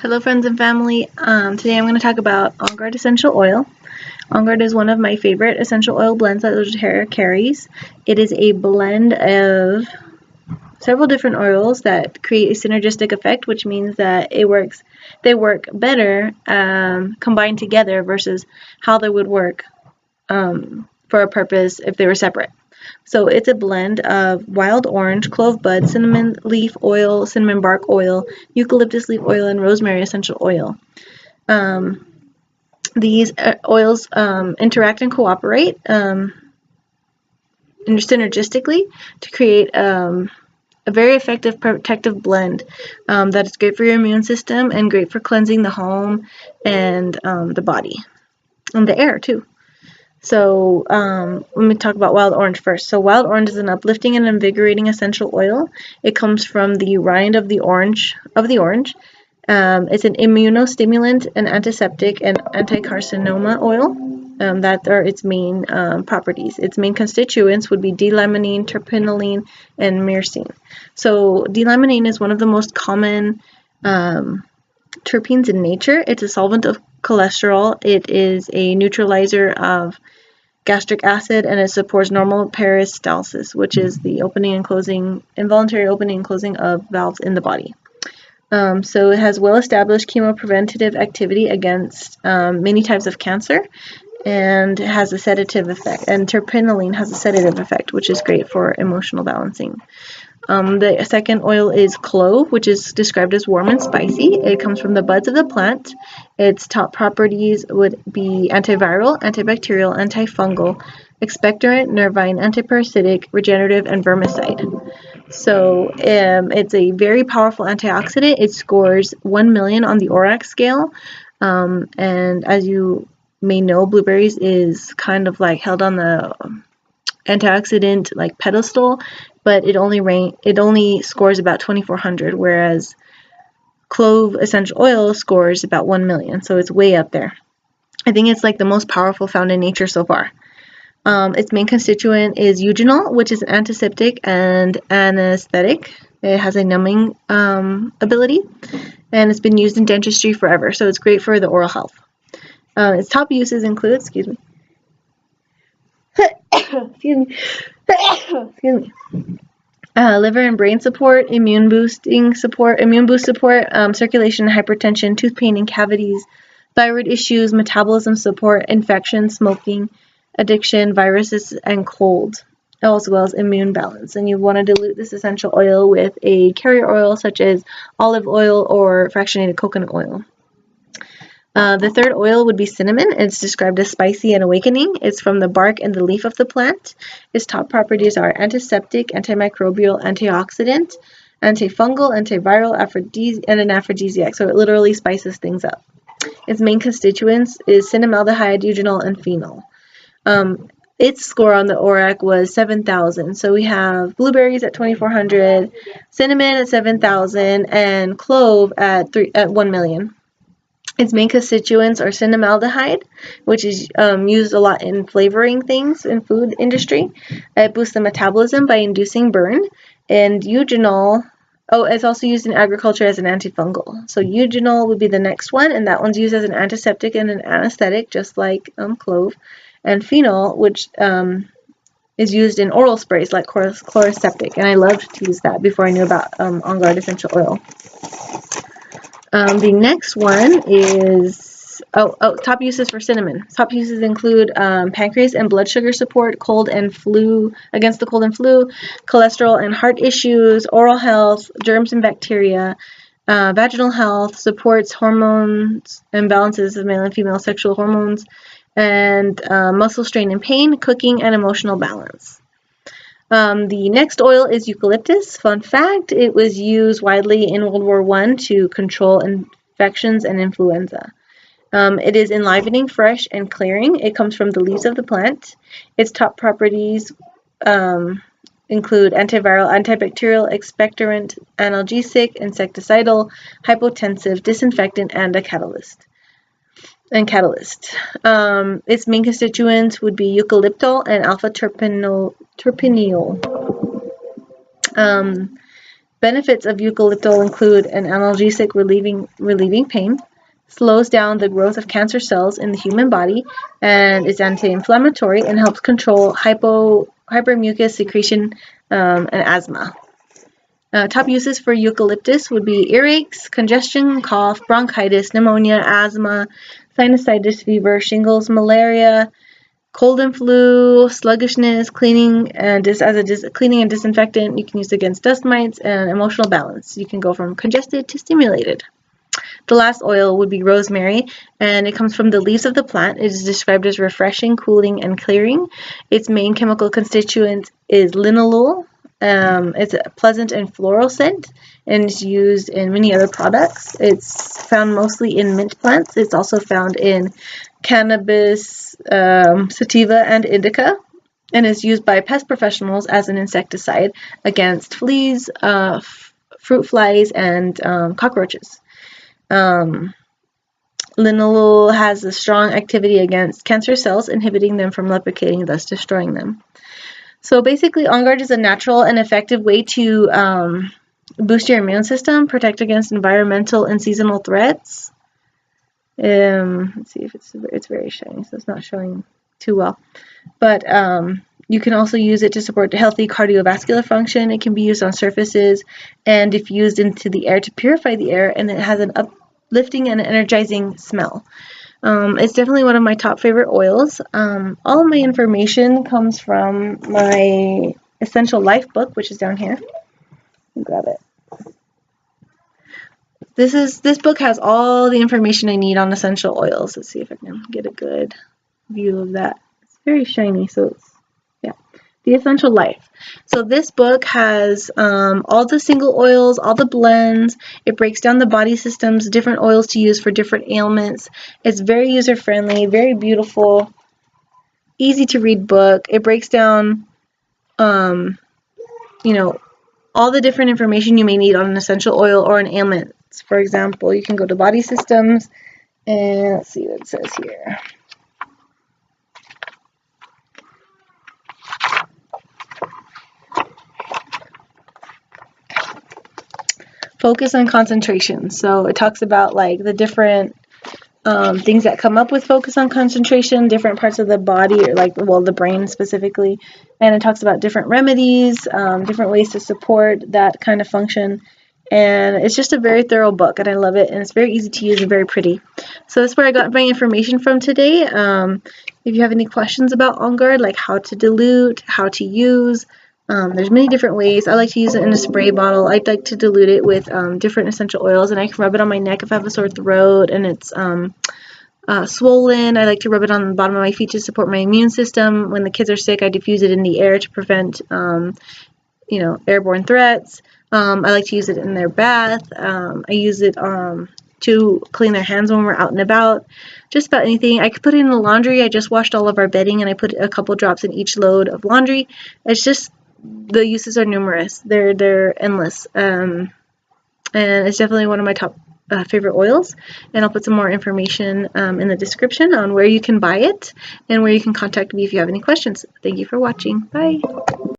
Hello friends and family. Today I'm going to talk about On Guard essential oil. On Guard is one of my favorite essential oil blends that doTERRA carries. It is a blend of several different oils that create a synergistic effect, which means that they work better combined together versus how they would work for a purpose if they were separate. So it's a blend of wild orange, clove bud, cinnamon leaf oil, cinnamon bark oil, eucalyptus leaf oil, and rosemary essential oil. These oils interact and cooperate synergistically to create a very effective protective blend that is great for your immune system and great for cleansing the home and the body and the air too. So let me talk about wild orange first. So wild orange is an uplifting and invigorating essential oil. It comes from the rind of the orange. It's an immunostimulant, an antiseptic, and anticarcinoma oil. That are its main properties. Its main constituents would be D-limonene, terpinolene, and myrcene. So D-limonene is one of the most common terpenes in nature. It's a solvent of cholesterol. It is a neutralizer of gastric acid, and it supports normal peristalsis, which is the involuntary opening and closing of valves in the body. So it has well-established chemopreventative activity against many types of cancer, and has a sedative effect. And terpinolene has a sedative effect, which is great for emotional balancing. The second oil is clove, which is described as warm and spicy. It comes from the buds of the plant. Its top properties would be antiviral, antibacterial, antifungal, expectorant, nervine, antiparasitic, regenerative, and vermicide. So it's a very powerful antioxidant. It scores 1 million on the ORAC scale. And as you may know, blueberries is kind of like held on the antioxidant like pedestal, but it only scores about 2400, whereas clove essential oil scores about 1 million, so it's way up there. I think it's like the most powerful found in nature so far. Its main constituent is eugenol, which is an antiseptic and anesthetic. It has a numbing ability, and it's been used in dentistry forever, so it's great for the oral health. Its top uses include, excuse me, liver and brain support, immune boost support, circulation and hypertension, tooth pain and cavities, thyroid issues, metabolism support, infection, smoking, addiction, viruses, and cold, as well as immune balance. And you want to dilute this essential oil with a carrier oil such as olive oil or fractionated coconut oil. The third oil would be cinnamon. It's described as spicy and awakening. It's from the bark and the leaf of the plant. Its top properties are antiseptic, antimicrobial, antioxidant, antifungal, antiviral, and an aphrodisiac. So it literally spices things up. Its main constituents is cinnamaldehyde, eugenol, and phenol. Its score on the ORAC was 7,000. So we have blueberries at 2,400, cinnamon at 7,000, and clove at 1 million. Its main constituents are cinnamaldehyde, which is used a lot in flavoring things in food industry. It boosts the metabolism by inducing burn. And eugenol, it's also used in agriculture as an antifungal. So eugenol would be the next one, and that one's used as an antiseptic and an anesthetic, just like clove. And phenol, which is used in oral sprays like chloroseptic, and I loved to use that before I knew about On Guard essential oil. The next one is top uses for cinnamon. Top uses include pancreas and blood sugar support, against the cold and flu, cholesterol and heart issues, oral health, germs and bacteria, vaginal health, supports hormones and balances of male and female sexual hormones, and muscle strain and pain, cooking, and emotional balance. The next oil is eucalyptus. Fun fact, it was used widely in World War I to control infections and influenza. It is enlivening, fresh, and clearing. It comes from the leaves of the plant. Its top properties include antiviral, antibacterial, expectorant, analgesic, insecticidal, hypotensive, disinfectant, and a catalyst. Its main constituents would be eucalyptol and alpha terpineol. Benefits of eucalyptol include an analgesic relieving pain, slows down the growth of cancer cells in the human body, and is anti-inflammatory and helps control hypermucus secretion and asthma. Top uses for eucalyptus would be earaches, congestion, cough, bronchitis, pneumonia, asthma, sinusitis, fever, shingles, malaria, cold and flu, sluggishness, cleaning, and cleaning and disinfectant. You can use against dust mites and emotional balance. You can go from congested to stimulated. The last oil would be rosemary, and it comes from the leaves of the plant. It is described as refreshing, cooling, and clearing. Its main chemical constituent is linalool. It's a pleasant and floral scent, and it's used in many other products. It's found mostly in mint plants. It's also found in cannabis, sativa, and indica, and is used by pest professionals as an insecticide against fleas, fruit flies, and cockroaches. Linalool has a strong activity against cancer cells, inhibiting them from replicating, thus destroying them. So basically, On Guard is a natural and effective way to boost your immune system, protect against environmental and seasonal threats. Let's see if it's very shiny, so it's not showing too well. But you can also use it to support healthy cardiovascular function. It can be used on surfaces and diffused into the air to purify the air, and it has an uplifting and energizing smell. It's definitely one of my top favorite oils. All of my information comes from my Essential Life book, which is down here. Grab it. This book has all the information I need on essential oils. Let's see if I can get a good view of that. It's very shiny, so it's, yeah. The Essential Life. So this book has all the single oils, all the blends. It breaks down the body systems, different oils to use for different ailments. It's very user-friendly, very beautiful, easy to read book. It breaks down, you know, all the different information you may need on an essential oil or an ailment. For example, you can go to body systems and let's see what it says here. Focus on concentration. So it talks about like the different things that come up with focus on concentration, different parts of the body, or like, well, the brain specifically. And it talks about different remedies, different ways to support that kind of function. And it's just a very thorough book, and I love it, and it's very easy to use and very pretty. So that's where I got my information from today. If you have any questions about On Guard, like how to dilute, how to use, there's many different ways. I like to use it in a spray bottle. I like to dilute it with different essential oils, and I can rub it on my neck if I have a sore throat and it's swollen. I like to rub it on the bottom of my feet to support my immune system. When the kids are sick, I diffuse it in the air to prevent airborne threats. I like to use it in their bath. I use it to clean their hands when we're out and about. Just about anything. I could put it in the laundry. I just washed all of our bedding and I put a couple drops in each load of laundry. It's just, the uses are numerous. They're endless. And it's definitely one of my top favorite oils. And I'll put some more information in the description on where you can buy it and where you can contact me if you have any questions. Thank you for watching. Bye.